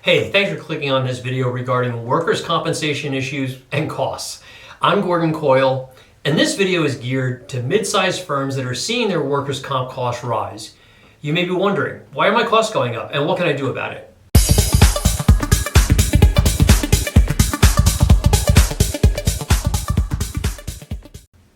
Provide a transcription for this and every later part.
Hey, thanks for clicking on this video regarding workers' compensation issues and costs. I'm Coyle, and this video is geared to mid-sized firms that are seeing their workers' comp costs rise. You may be wondering, why are my costs going up and what can I do about it?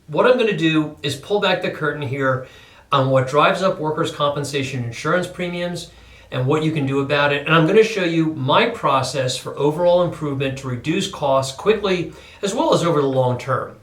What I'm going to do is pull back the curtain here on what drives up workers' compensation insurance premiums and what you can do about it. And I'm going to show you my process for overall improvement to reduce costs quickly as well as over the long term.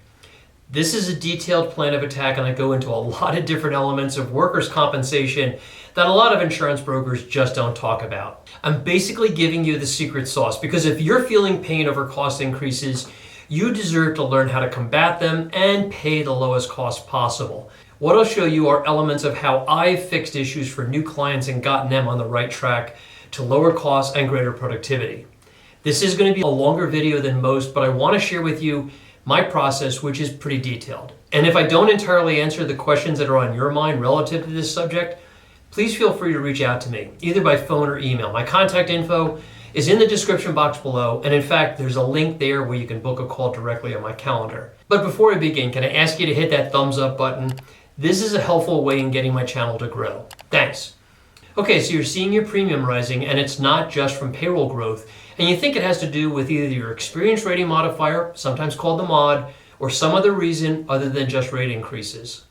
This is a detailed plan of attack, and I go into a lot of different elements of workers' compensation that a lot of insurance brokers just don't talk about. I'm basically giving you the secret sauce because if you're feeling pain over cost increases, you deserve to learn how to combat them and pay the lowest cost possible. What I'll show you are elements of how I've fixed issues for new clients and gotten them on the right track to lower costs and greater productivity. This is going to be a longer video than most, but I want to share with you my process, which is pretty detailed. And if I don't entirely answer the questions that are on your mind relative to this subject, please feel free to reach out to me, either by phone or email. My contact info is in the description box below, and in fact, there's a link there where you can book a call directly on my calendar. But before I begin, can I ask you to hit that thumbs up button? This is a helpful way in getting my channel to grow. Thanks. Okay, so you're seeing your premium rising, and it's not just from payroll growth, and you think it has to do with either your experience rating modifier, sometimes called the mod, or some other reason other than just rate increases.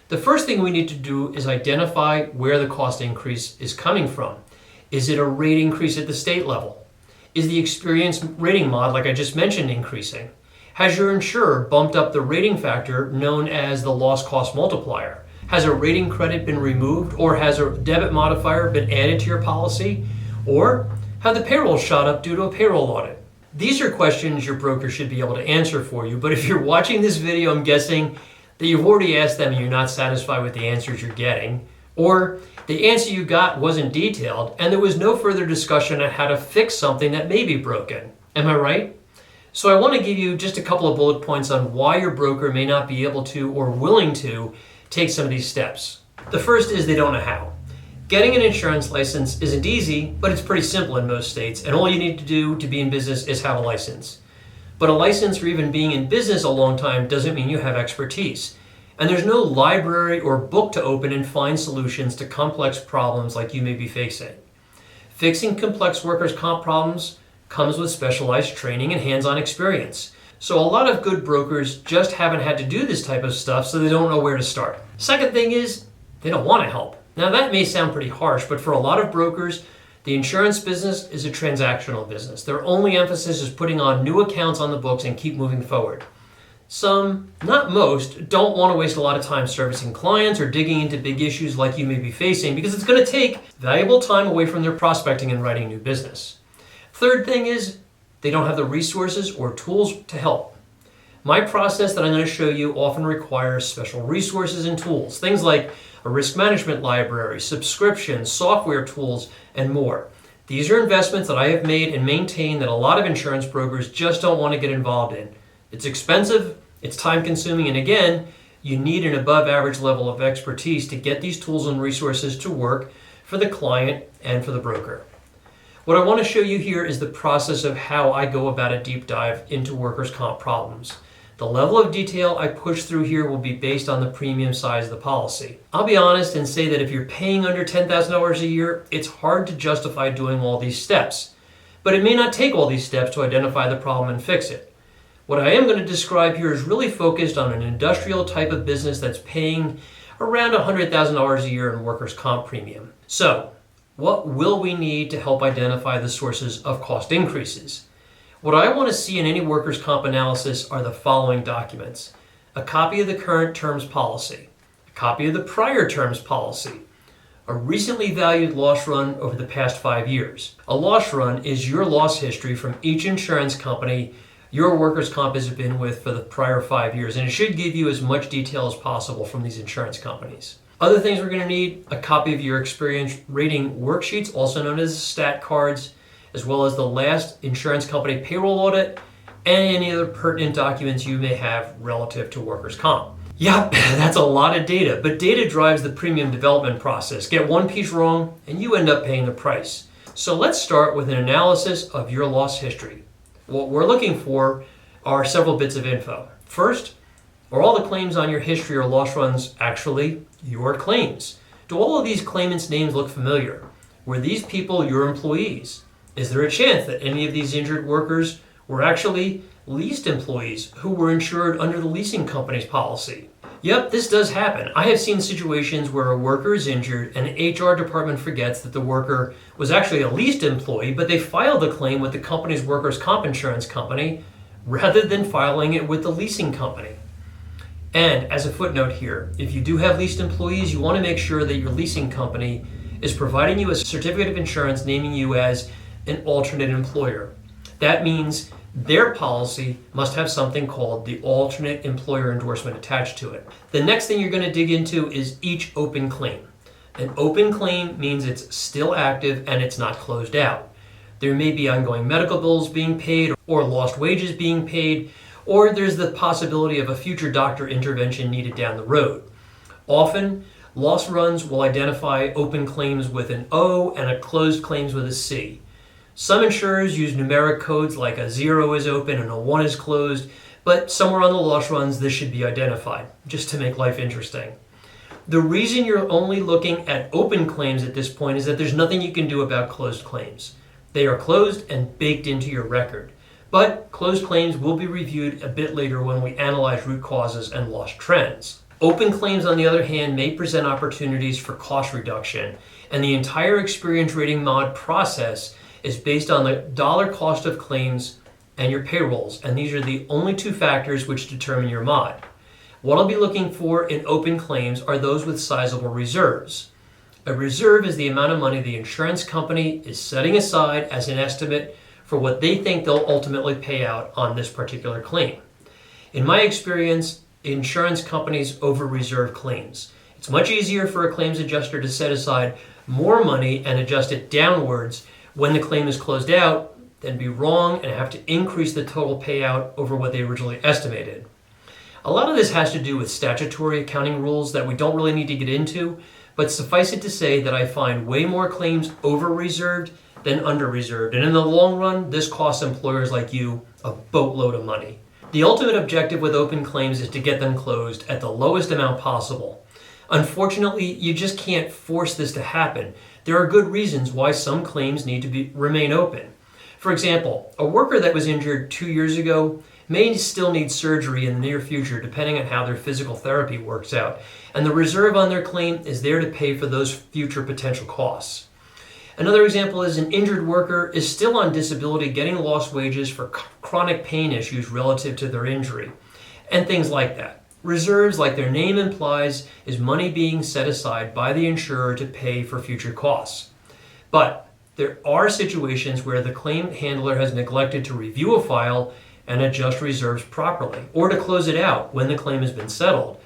The first thing we need to do is identify where the cost increase is coming from. Is it a rate increase at the state level? Is the experience rating mod, like I just mentioned, increasing? Has your insurer bumped up the rating factor known as the loss cost multiplier? Has a rating credit been removed, or has a debit modifier been added to your policy? Or have the payroll shot up due to a payroll audit? These are questions your broker should be able to answer for you, but if you're watching this video, I'm guessing that you've already asked them and you're not satisfied with the answers you're getting, or the answer you got wasn't detailed and there was no further discussion on how to fix something that may be broken. Am I right? So I want to give you just a couple of bullet points on why your broker may not be able to or willing to take some of these steps. The first is they don't know how. Getting an insurance license isn't easy, but it's pretty simple in most states, and all you need to do to be in business is have a license. But a license or even being in business a long time doesn't mean you have expertise. And there's no library or book to open and find solutions to complex problems like you may be facing. Fixing complex workers' comp problems comes with specialized training and hands-on experience. So a lot of good brokers just haven't had to do this type of stuff, so they don't know where to start. Second thing is, they don't want to help. Now that may sound pretty harsh, but for a lot of brokers, the insurance business is a transactional business. Their only emphasis is putting on new accounts on the books and keep moving forward. Some, not most, don't want to waste a lot of time servicing clients or digging into big issues like you may be facing because it's going to take valuable time away from their prospecting and writing new business. Third thing is, they don't have the resources or tools to help. My process that I'm going to show you often requires special resources and tools, things like a risk management library, subscriptions, software tools, and more. These are investments that I have made and maintained that a lot of insurance brokers just don't want to get involved in. It's expensive, it's time consuming, and again, you need an above average level of expertise to get these tools and resources to work for the client and for the broker. What I want to show you here is the process of how I go about a deep dive into workers' comp problems. The level of detail I push through here will be based on the premium size of the policy. I'll be honest and say that if you're paying under $10,000 a year, it's hard to justify doing all these steps. But it may not take all these steps to identify the problem and fix it. What I am going to describe here is really focused on an industrial type of business that's paying around $100,000 a year in workers' comp premium. So, what will we need to help identify the sources of cost increases? What I want to see in any workers' comp analysis are the following documents: a copy of the current terms policy, a copy of the prior terms policy, a recently valued loss run over the past 5 years. A loss run is your loss history from each insurance company your workers' comp has been with for the prior 5 years, and it should give you as much detail as possible from these insurance companies. Other things we're going to need: a copy of your experience rating worksheets, also known as stat cards, as well as the last insurance company payroll audit, and any other pertinent documents you may have relative to workers' comp. Yep, that's a lot of data, but data drives the premium development process. Get one piece wrong, and you end up paying the price. So let's start with an analysis of your loss history. What we're looking for are several bits of info. First, are all the claims on your history or loss runs actually your claims? Do all of these claimants' names look familiar? Were these people your employees? Is there a chance that any of these injured workers were actually leased employees who were insured under the leasing company's policy? Yep, this does happen. I have seen situations where a worker is injured and the HR department forgets that the worker was actually a leased employee, but they filed the claim with the company's workers' comp insurance company rather than filing it with the leasing company. And as a footnote here, if you do have leased employees, you want to make sure that your leasing company is providing you a certificate of insurance naming you as an alternate employer. That means their policy must have something called the alternate employer endorsement attached to it. The next thing you're going to dig into is each open claim. An open claim means it's still active and it's not closed out. There may be ongoing medical bills being paid or lost wages being paid, or there's the possibility of a future doctor intervention needed down the road. Often, loss runs will identify open claims with an O and a closed claims with a C. Some insurers use numeric codes like a 0 is open and a 1 is closed, but somewhere on the loss runs this should be identified, just to make life interesting. The reason you're only looking at open claims at this point is that there's nothing you can do about closed claims. They are closed and baked into your record. But closed claims will be reviewed a bit later when we analyze root causes and loss trends. Open claims, on the other hand, may present opportunities for cost reduction, and the entire experience rating mod process is based on the dollar cost of claims and your payrolls, and these are the only two factors which determine your mod. What I'll be looking for in open claims are those with sizable reserves. A reserve is the amount of money the insurance company is setting aside as an estimate for what they think they'll ultimately pay out on this particular claim. In my experience, insurance companies over-reserve claims. It's much easier for a claims adjuster to set aside more money and adjust it downwards when the claim is closed out than be wrong and have to increase the total payout over what they originally estimated. A lot of this has to do with statutory accounting rules that we don't really need to get into, but suffice it to say that I find way more claims over-reserved than under-reserved, and in the long run, this costs employers like you a boatload of money. The ultimate objective with open claims is to get them closed at the lowest amount possible. Unfortunately, you just can't force this to happen. There are good reasons why some claims need to remain open. For example, a worker that was injured 2 years ago may still need surgery in the near future depending on how their physical therapy works out, and the reserve on their claim is there to pay for those future potential costs. Another example is an injured worker is still on disability getting lost wages for chronic pain issues relative to their injury, and things like that. Reserves, like their name implies, is money being set aside by the insurer to pay for future costs. But there are situations where the claim handler has neglected to review a file and adjust reserves properly, or to close it out when the claim has been settled.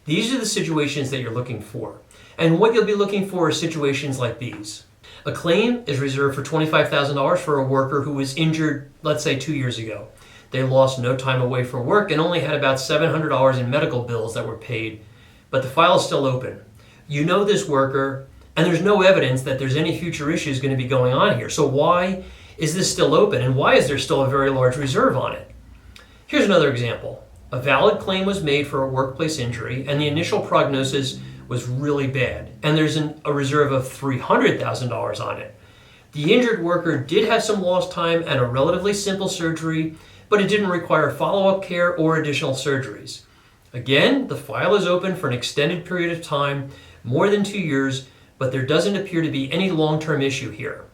These are the situations that you're looking for. And what you'll be looking for are situations like these. A claim is reserved for $25,000 for a worker who was injured, let's say 2 years ago. They lost no time away from work and only had about $700 in medical bills that were paid, but the file is still open. You know this worker, and there's no evidence that there's any future issues going to be going on here. So why is this still open, and why is there still a very large reserve on it? Here's another example. A valid claim was made for a workplace injury, and the initial prognosis was really bad, and there's a reserve of $300,000 on it. The injured worker did have some lost time and a relatively simple surgery, but it didn't require follow-up care or additional surgeries. Again, the file is open for an extended period of time, more than 2 years, but there doesn't appear to be any long-term issue here.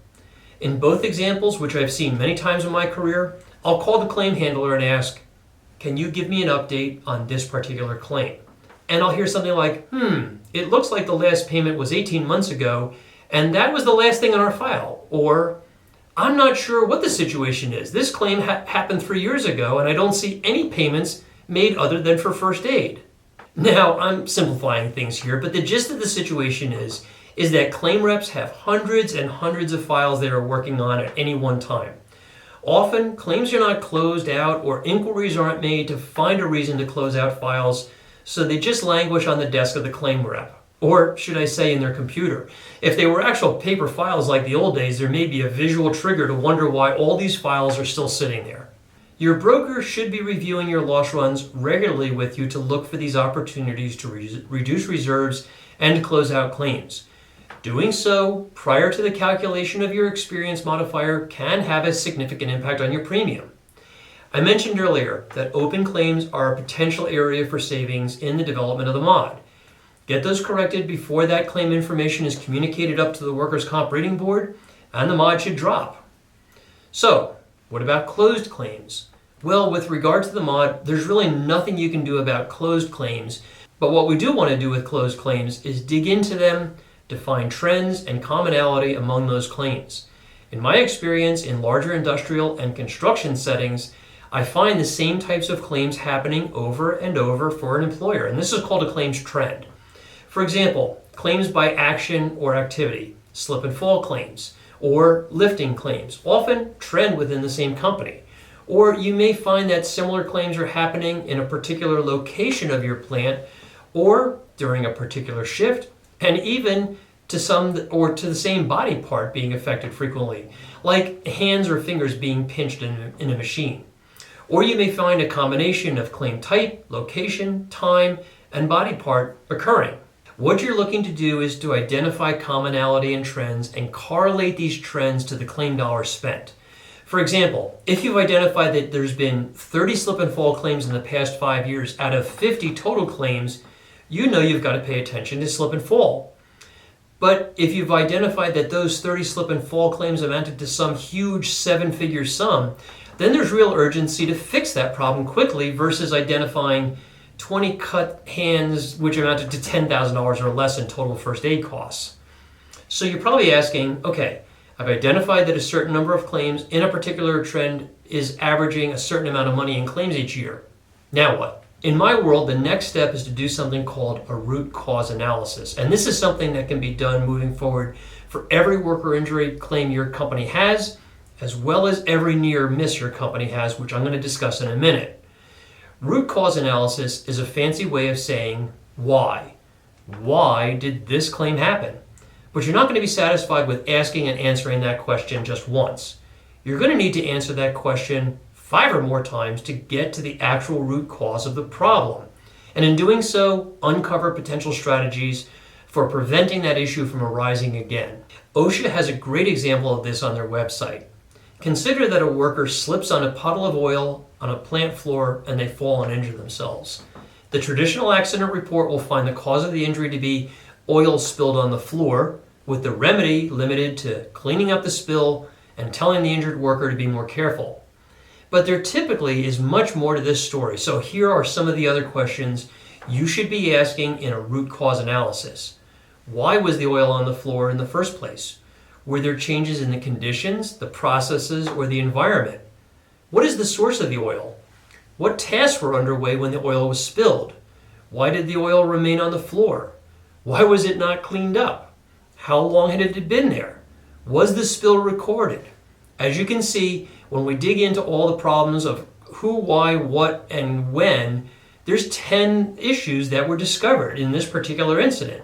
In both examples, which I've seen many times in my career, I'll call the claim handler and ask, "Can you give me an update on this particular claim?" And I'll hear something like, "It looks like the last payment was 18 months ago, and that was the last thing on our file." Or, "I'm not sure what the situation is. This claim happened 3 years ago, and I don't see any payments made other than for first aid." Now, I'm simplifying things here, but the gist of the situation is that claim reps have hundreds and hundreds of files they are working on at any one time. Often, claims are not closed out or inquiries aren't made to find a reason to close out files, so they just languish on the desk of the claim rep. Or should I say in their computer? If they were actual paper files like the old days, there may be a visual trigger to wonder why all these files are still sitting there. Your broker should be reviewing your loss runs regularly with you to look for these opportunities to reduce reserves and to close out claims. Doing so prior to the calculation of your experience modifier can have a significant impact on your premium. I mentioned earlier that open claims are a potential area for savings in the development of the mod. Get those corrected before that claim information is communicated up to the Workers' Comp Rating Board, and the mod should drop. So, what about closed claims? Well, with regard to the mod, there's really nothing you can do about closed claims, but what we do want to do with closed claims is dig into them to find trends and commonality among those claims. In my experience in larger industrial and construction settings, I find the same types of claims happening over and over for an employer, and this is called a claims trend. For example, claims by action or activity, slip and fall claims, or lifting claims, often trend within the same company. Or you may find that similar claims are happening in a particular location of your plant, or during a particular shift, and even to the same body part being affected frequently, like hands or fingers being pinched in a machine. Or you may find a combination of claim type, location, time, and body part occurring. What you're looking to do is to identify commonality and trends and correlate these trends to the claim dollars spent. For example, if you've identified that there's been 30 slip and fall claims in the past 5 years out of 50 total claims, you know you've got to pay attention to slip and fall. But if you've identified that those 30 slip and fall claims amounted to some huge 7-figure sum, then there's real urgency to fix that problem quickly versus identifying 20 cut hands which amounted to $10,000 or less in total first aid costs. So you're probably asking, okay, I've identified that a certain number of claims in a particular trend is averaging a certain amount of money in claims each year. Now what? In my world, the next step is to do something called a root cause analysis. And this is something that can be done moving forward for every worker injury claim your company has, as well as every near miss your company has, which I'm going to discuss in a minute. Root cause analysis is a fancy way of saying why. Why did this claim happen? But you're not going to be satisfied with asking and answering that question just once. You're going to need to answer that question 5 or more times to get to the actual root cause of the problem. And in doing so, uncover potential strategies for preventing that issue from arising again. OSHA has a great example of this on their website. Consider that a worker slips on a puddle of oil on a plant floor and they fall and injure themselves. The traditional accident report will find the cause of the injury to be oil spilled on the floor, with the remedy limited to cleaning up the spill and telling the injured worker to be more careful. But there typically is much more to this story, so here are some of the other questions you should be asking in a root cause analysis. Why was the oil on the floor in the first place? Were there changes in the conditions, the processes, or the environment? What is the source of the oil? What tasks were underway when the oil was spilled? Why did the oil remain on the floor? Why was it not cleaned up? How long had it been there? Was the spill recorded? As you can see, when we dig into all the problems of who, why, what, and when, there's 10 issues that were discovered in this particular incident.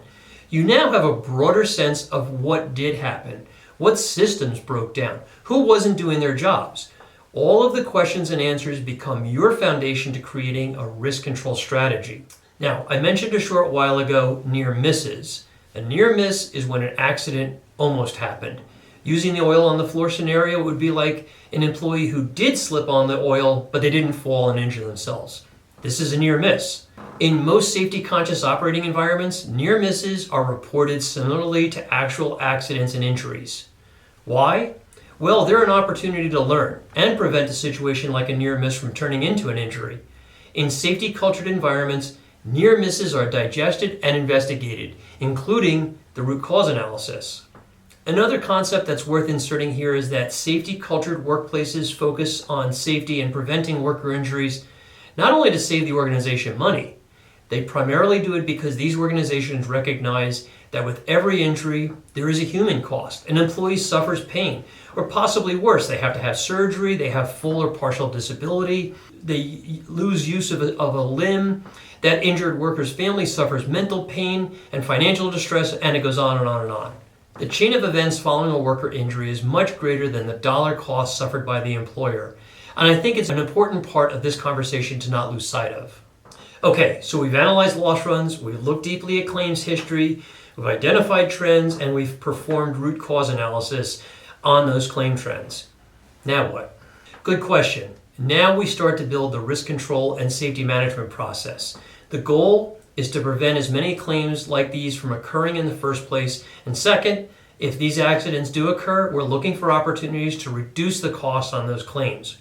You now have a broader sense of what did happen, what systems broke down, who wasn't doing their jobs. All of the questions and answers become your foundation to creating a risk control strategy. Now, I mentioned a short while ago near misses. A near miss is when an accident almost happened. Using the oil on the floor scenario would be like an employee who did slip on the oil, but they didn't fall and injure themselves. This is a near miss. In most safety-conscious operating environments, near misses are reported similarly to actual accidents and injuries. Why? Well, they're an opportunity to learn and prevent a situation like a near miss from turning into an injury. In safety-cultured environments, near misses are digested and investigated, including the root cause analysis. Another concept that's worth inserting here is that safety-cultured workplaces focus on safety and preventing worker injuries not only to save the organization money, They primarily do it because these organizations recognize that with every injury, there is a human cost. An employee suffers pain, or possibly worse, they have to have surgery, they have full or partial disability, they lose use of a limb, that injured worker's family suffers mental pain and financial distress, and it goes on and on and on. The chain of events following a worker injury is much greater than the dollar cost suffered by the employer. And I think it's an important part of this conversation to not lose sight of. Okay, so we've analyzed loss runs, we've looked deeply at claims history, we've identified trends, and we've performed root cause analysis on those claim trends. Now what? Good question. Now we start to build the risk control and safety management process. The goal is to prevent as many claims like these from occurring in the first place. And second, if these accidents do occur, we're looking for opportunities to reduce the cost on those claims.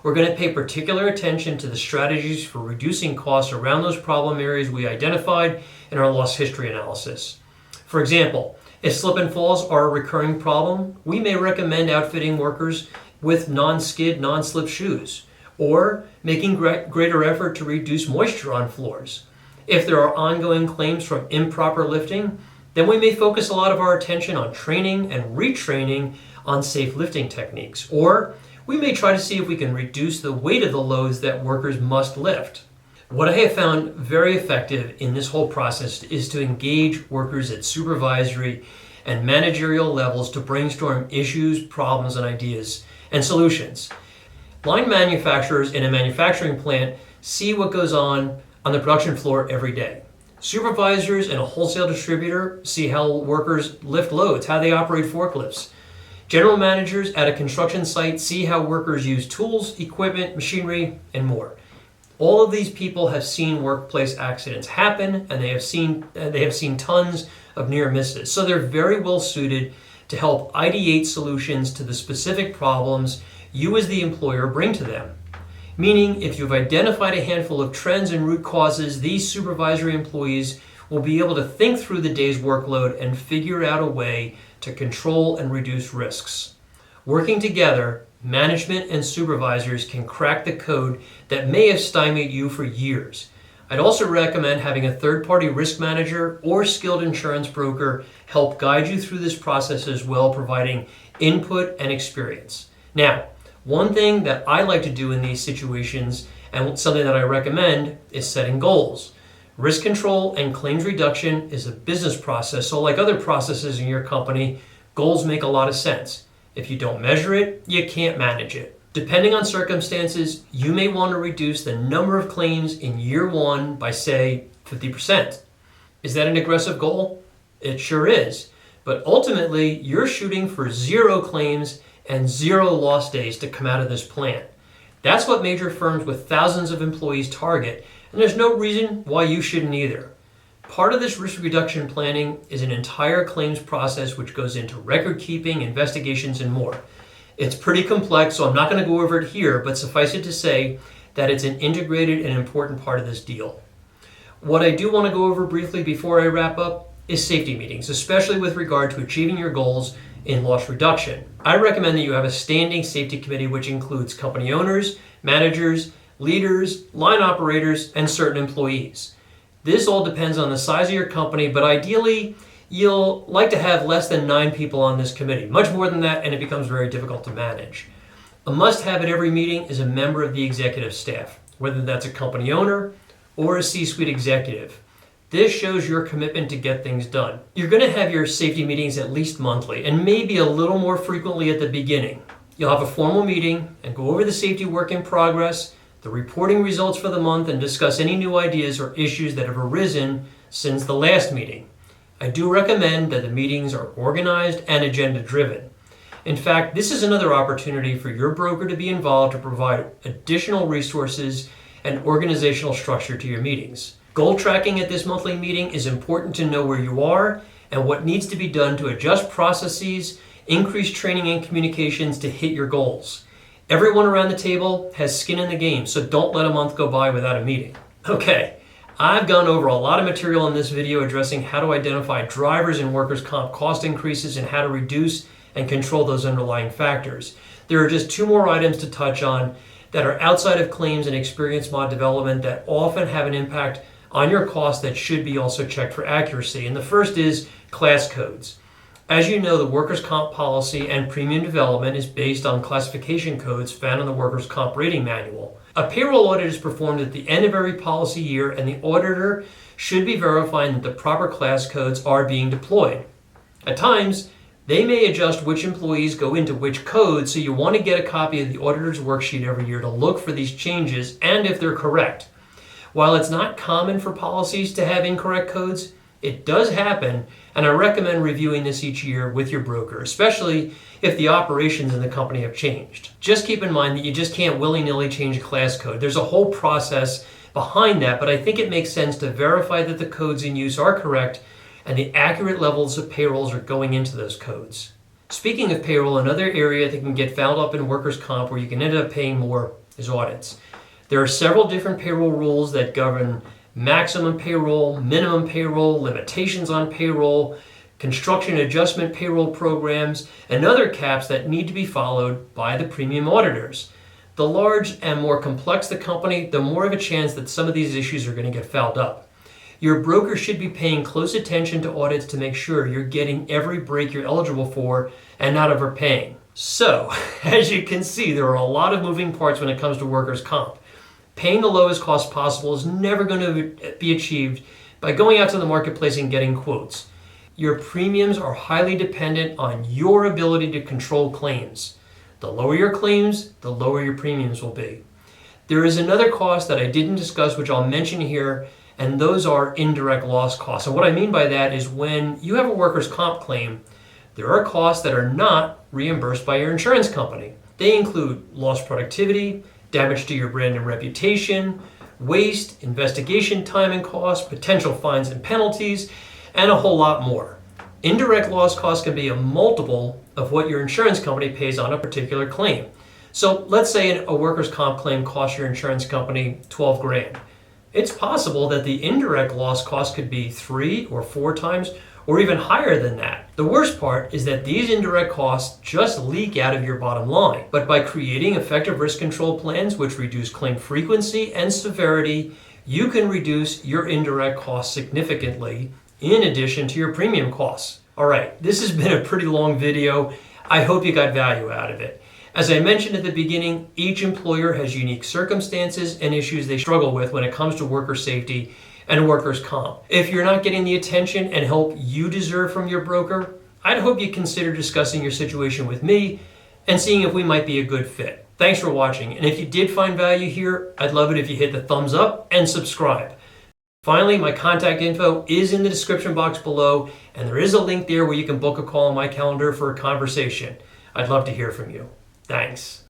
We're going to pay particular attention to the strategies for reducing costs around those problem areas we identified in our loss history analysis. For example, if slip and falls are a recurring problem, we may recommend outfitting workers with non-skid, non-slip shoes, or making greater effort to reduce moisture on floors. If there are ongoing claims from improper lifting, then we may focus a lot of our attention on training and retraining on safe lifting techniques, or we may try to see if we can reduce the weight of the loads that workers must lift. What I have found very effective in this whole process is to engage workers at supervisory and managerial levels to brainstorm issues, problems, and ideas and solutions. Line manufacturers in a manufacturing plant see what goes on the production floor every day. Supervisors in a wholesale distributor see how workers lift loads, how they operate forklifts. General managers at a construction site see how workers use tools, equipment, machinery, and more. All of these people have seen workplace accidents happen, and they have seen tons of near misses. So they're very well suited to help ideate solutions to the specific problems you as the employer bring to them. Meaning, if you've identified a handful of trends and root causes, these supervisory employees will be able to think through the day's workload and figure out a way to control and reduce risks. Working together, management and supervisors can crack the code that may have stymied you for years. I'd also recommend having a third-party risk manager or skilled insurance broker help guide you through this process as well, providing input and experience. Now, one thing that I like to do in these situations, and something that I recommend, is setting goals. Risk control and claims reduction is a business process, so like other processes in your company, goals make a lot of sense. If you don't measure it, you can't manage it. Depending on circumstances, you may want to reduce the number of claims in year one by, say, 50%. Is that an aggressive goal? It sure is. But ultimately, you're shooting for 0 claims and 0 loss days to come out of this plant. That's what major firms with thousands of employees target, and there's no reason why you shouldn't either. Part of this risk reduction planning is an entire claims process which goes into record keeping, investigations, and more. It's pretty complex, so I'm not going to go over it here, but suffice it to say that it's an integrated and important part of this deal. What I do want to go over briefly before I wrap up is safety meetings, especially with regard to achieving your goals in loss reduction. I recommend that you have a standing safety committee which includes company owners, managers, leaders, line operators, and certain employees. This all depends on the size of your company, but ideally, you'll like to have less than 9 people on this committee. Much more than that, and it becomes very difficult to manage. A must-have at every meeting is a member of the executive staff, whether that's a company owner or a C-suite executive. This shows your commitment to get things done. You're going to have your safety meetings at least monthly, and maybe a little more frequently at the beginning. You'll have a formal meeting and go over the safety work in progress, the reporting results for the month, and discuss any new ideas or issues that have arisen since the last meeting. I do recommend that the meetings are organized and agenda-driven. In fact, this is another opportunity for your broker to be involved to provide additional resources and organizational structure to your meetings. Goal tracking at this monthly meeting is important to know where you are and what needs to be done to adjust processes, increase training and communications to hit your goals. Everyone around the table has skin in the game, so don't let a month go by without a meeting. Okay, I've gone over a lot of material in this video addressing how to identify drivers and workers' comp cost increases and how to reduce and control those underlying factors. There are just 2 more items to touch on that are outside of claims and experience mod development that often have an impact on your costs that should be also checked for accuracy. And the first is class codes. As you know, the workers' comp policy and premium development is based on classification codes found in the workers' comp rating manual. A payroll audit is performed at the end of every policy year, and the auditor should be verifying that the proper class codes are being deployed. At times, they may adjust which employees go into which code, so you want to get a copy of the auditor's worksheet every year to look for these changes and if they're correct. While it's not common for policies to have incorrect codes, it does happen, and I recommend reviewing this each year with your broker, especially if the operations in the company have changed. Just keep in mind that you just can't willy-nilly change a class code. There's a whole process behind that, but I think it makes sense to verify that the codes in use are correct and the accurate levels of payrolls are going into those codes. Speaking of payroll, another area that can get fouled up in workers' comp where you can end up paying more is audits. There are several different payroll rules that govern maximum payroll, minimum payroll, limitations on payroll, construction adjustment payroll programs, and other caps that need to be followed by the premium auditors. The large and more complex the company, the more of a chance that some of these issues are going to get fouled up. Your broker should be paying close attention to audits to make sure you're getting every break you're eligible for and not overpaying. So, as you can see, there are a lot of moving parts when it comes to workers' comp. Paying the lowest cost possible is never going to be achieved by going out to the marketplace and getting quotes. Your premiums are highly dependent on your ability to control claims. The lower your claims, the lower your premiums will be. There is another cost that I didn't discuss, which I'll mention here, and those are indirect loss costs. And what I mean by that is when you have a workers' comp claim, there are costs that are not reimbursed by your insurance company. They include lost productivity, damage to your brand and reputation, waste, investigation time and costs, potential fines and penalties, and a whole lot more. Indirect loss costs can be a multiple of what your insurance company pays on a particular claim. So let's say a workers' comp claim costs your insurance company $12,000. It's possible that the indirect loss cost could be 3 or 4 times or even higher than that. The worst part is that these indirect costs just leak out of your bottom line. But by creating effective risk control plans which reduce claim frequency and severity, you can reduce your indirect costs significantly in addition to your premium costs. All right, this has been a pretty long video. I hope you got value out of it. As I mentioned at the beginning, each employer has unique circumstances and issues they struggle with when it comes to worker safety and workers' comp. If you're not getting the attention and help you deserve from your broker, I'd hope you consider discussing your situation with me and seeing if we might be a good fit. Thanks for watching, and if you did find value here, I'd love it if you hit the thumbs up and subscribe. Finally, my contact info is in the description box below, and there is a link there where you can book a call on my calendar for a conversation. I'd love to hear from you. Thanks.